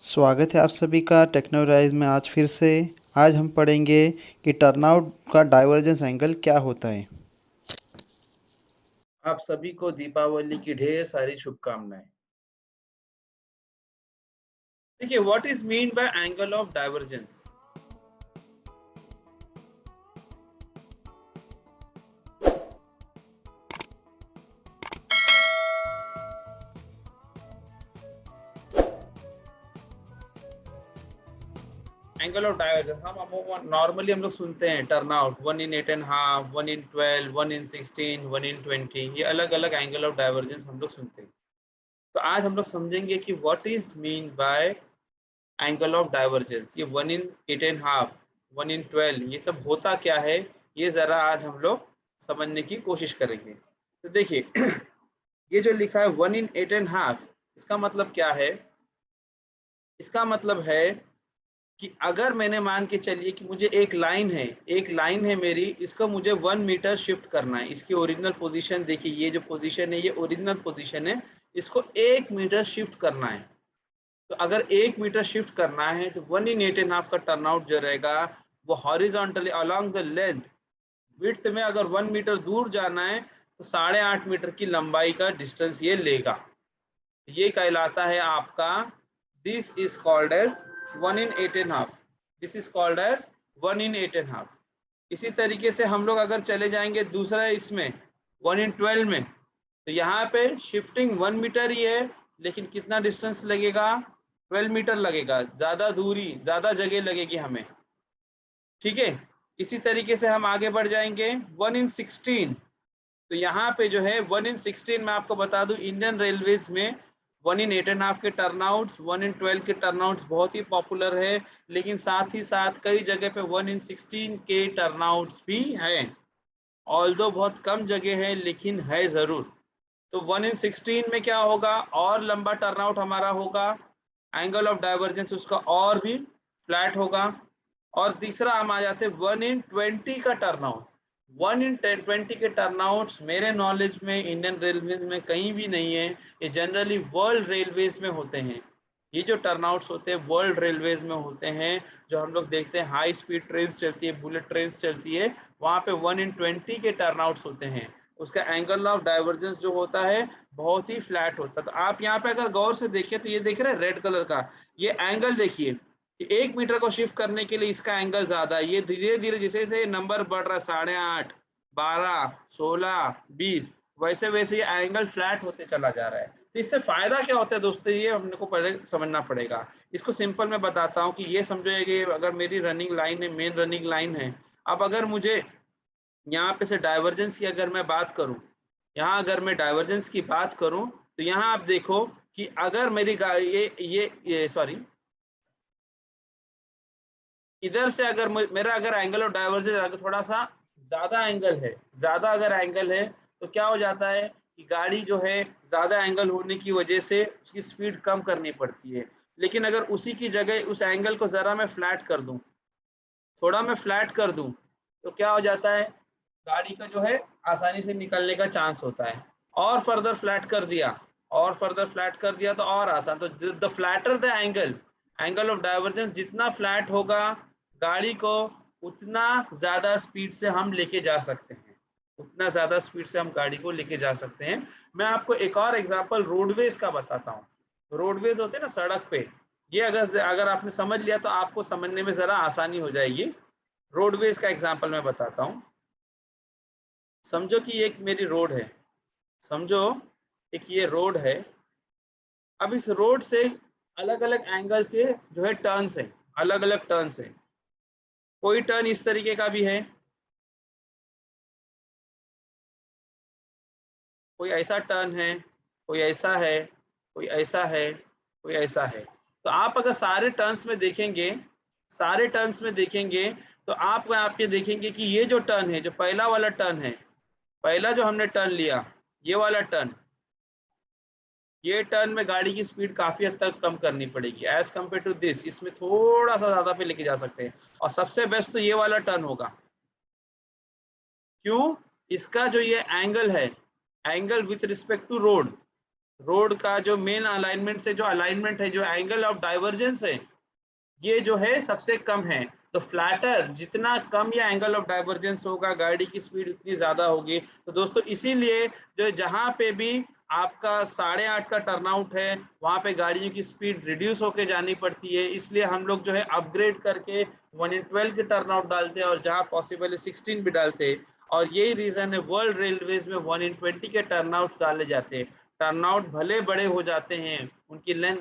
स्वागत है आप सभी का टेक्नोराइज में। आज फिर से आज हम पढ़ेंगे कि टर्नआउट का डाइवर्जेंस एंगल क्या होता है। आप सभी को दीपावली की ढेर सारी शुभकामनाएं। देखिए, what is mean by angle of divergence. Angle of divergence हम नॉर्मली हम लोग सुनते हैं turn out 1 in 8.5, 1 in 12, 1 in 16, 1 in 20, ये अलग अलग एंगल ऑफ डाइवर्जेंस हम लोग सुनते हैं। तो आज हम लोग समझेंगे कि what is mean by angle of divergence. ये 1 in 8.5, 1 in 12 ये सब होता क्या है, ये जरा आज हम लोग समझने की कोशिश करेंगे। तो देखिए ये जो लिखा है 1 in 8.5, इसका मतलब क्या है। इसका मतलब है कि अगर मैंने मान के चलिए कि मुझे एक लाइन है मेरी, इसको मुझे 1 मीटर शिफ्ट करना है। इसकी ओरिजिनल पोजीशन देखिए, ये जो पोजीशन है ये ओरिजिनल पोजीशन है, इसको 1 मीटर शिफ्ट करना है। तो अगर 1 मीटर शिफ्ट करना है तो 1 in 8.5 का टर्नआउट जो रहेगा वो horizontally along the length, width में अगर 1 मीटर दूर जाना है तो 8.5 मीटर की लंबाई का डिस्टेंस ये लेगा। ये कहलाता है आपका, this is called as 1 in 8.5। This is called as 1 in 8.5। इसी तरीके से हम लोग अगर चले जाएंगे दूसरा इसमें 1 in 12 में, तो यहाँ पे शिफ्टिंग 1 मीटर ही है, लेकिन कितना डिस्टेंस लगेगा, 12 मीटर लगेगा। ज्यादा दूरी, ज्यादा जगह लगेगी हमें। ठीक है, इसी तरीके से हम आगे बढ़ जाएंगे 1 in 16। तो यहाँ पे जो है 1 in 16 में आपको बता दूं, इंडियन रेलवेज में 1 in 8.5 के टर्नआउट्स, 1 in 12 के टर्नआउट्स बहुत ही पॉपुलर है। लेकिन साथ ही साथ कई जगह पे 1 in 16 के टर्नआउट्स भी हैं, ऑल्दो बहुत कम जगह है लेकिन है जरूर। तो 1 in 16 में क्या होगा, और लंबा टर्नआउट हमारा होगा, एंगल ऑफ डाइवर्जेंस उसका और भी फ्लैट होगा। और तीसरा हम आ जाते हैं 1 in 20 का टर्नआउट। 1 in 20 के टर्नआउट्स मेरे नॉलेज में इंडियन रेलवे में कहीं भी नहीं है, ये जनरली वर्ल्ड रेलवेज में होते हैं। ये जो टर्नआउट्स होते हैं वर्ल्ड रेलवेज में होते हैं, जो हम लोग देखते हैं हाई स्पीड ट्रेन चलती है, बुलेट ट्रेन चलती है, वहाँ पे 1 in 20 के टर्नआउट्स होते हैं। उसका एंगल ऑफ डाइवर्जेंस जो होता है बहुत ही फ्लैट होता है। तो आप यहाँ पे अगर गौर से देखिए तो ये देख रहे हैं रेड कलर का ये एंगल, देखिए 1 मीटर को शिफ्ट करने के लिए इसका एंगल ज्यादा है। ये धीरे धीरे जैसे जैसे नंबर बढ़ रहा है, 8.5, 12, 16, 20, वैसे वैसे ये एंगल फ्लैट होते चला जा रहा है। तो इससे फायदा क्या होता है दोस्तों, ये हमने को पहले समझना पड़ेगा। इसको सिंपल मैं बताता हूँ कि ये समझो कि अगर मेरी रनिंग लाइन है, मेन रनिंग लाइन है, अब अगर मुझे यहाँ पे से डाइवर्जेंस की अगर मैं बात करूँ, यहाँ अगर मैं डाइवर्जेंस की बात करूँ तो यहाँ आप देखो कि अगर मेरी ये सॉरी, इधर से अगर मेरा अगर एंगल ऑफ डाइवर्जेंस अगर थोड़ा सा ज्यादा एंगल है, ज्यादा अगर एंगल है, तो क्या हो जाता है कि गाड़ी जो है ज्यादा एंगल होने की वजह से उसकी स्पीड कम करनी पड़ती है। लेकिन अगर उसी की जगह उस एंगल को जरा मैं फ्लैट कर दूं, थोड़ा मैं फ्लैट कर दूं, तो क्या हो जाता है, गाड़ी का जो है आसानी से निकलने का चांस होता है। और फर्दर फ्लैट कर दिया, और फर्दर फ्लैट कर दिया तो और आसान। तो the flatter the angle, angle of divergence जितना फ्लैट होगा गाड़ी को, उतना ज्यादा स्पीड से हम लेके जा सकते हैं, उतना ज्यादा स्पीड से हम गाड़ी को लेके जा सकते हैं। मैं आपको एक और एग्जांपल रोडवेज का बताता हूँ। रोडवेज होते हैं ना सड़क पे, ये अगर अगर आपने समझ लिया तो आपको समझने में जरा आसानी हो जाएगी। रोडवेज का एग्जांपल मैं बताता हूँ। समझो कि एक मेरी रोड है, समझो एक ये रोड है। अब इस रोड से अलग अलग एंगल्स के जो है टर्न्स हैं, अलग अलग टर्न्स हैं। कोई टर्न इस तरीके का भी है, कोई ऐसा टर्न है, कोई ऐसा है, कोई ऐसा है, कोई ऐसा है। तो आप अगर सारे टर्न्स में देखेंगे, सारे टर्न्स में देखेंगे, तो आप ये देखेंगे कि ये जो टर्न है, जो पहला वाला टर्न है, पहला जो हमने टर्न लिया, ये वाला टर्न, ये टर्न में गाड़ी की स्पीड काफी हद तक कम करनी पड़ेगी एज कम्पेयर टू दिस। इसमें थोड़ा सा ज्यादा पे लेके जा सकते हैं। और सबसे बेस्ट तो ये वाला टर्न होगा। क्यों? इसका जो ये एंगल है, angle with respect to road, road का जो मेन अलाइनमेंट से जो अलाइनमेंट है, जो एंगल ऑफ डाइवर्जेंस है, ये जो है सबसे कम है। तो फ्लैटर जितना कम या एंगल ऑफ डाइवर्जेंस होगा, गाड़ी की स्पीड उतनी ज़्यादा होगी। तो दोस्तों इसीलिए जो जहाँ पे भी आपका 8.5 का टर्नआउट है, वहाँ पे गाड़ियों की स्पीड रिड्यूस होके जानी पड़ती है। इसलिए हम लोग जो है अपग्रेड करके 1 in 12 के टर्नआउट डालते हैं और जहाँ पॉसिबल है 16 भी डालते हैं। और यही रीज़न है वर्ल्ड रेलवेज़ में 1 in 20 के टर्नआउट डाले जाते हैं। टर्नआउट भले बड़े हो जाते हैं, उनकी लेंथ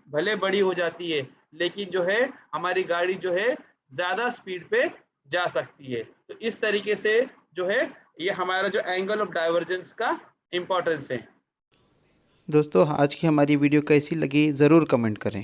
भले बड़ी हो जाती है, लेकिन जो है हमारी गाड़ी जो है ज़्यादा स्पीड पे जा सकती है। तो इस तरीके से जो है ये हमारा जो एंगल ऑफ डाइवर्जेंस का इम्पोर्टेंस है। दोस्तों आज की हमारी वीडियो कैसी लगी ज़रूर कमेंट करें।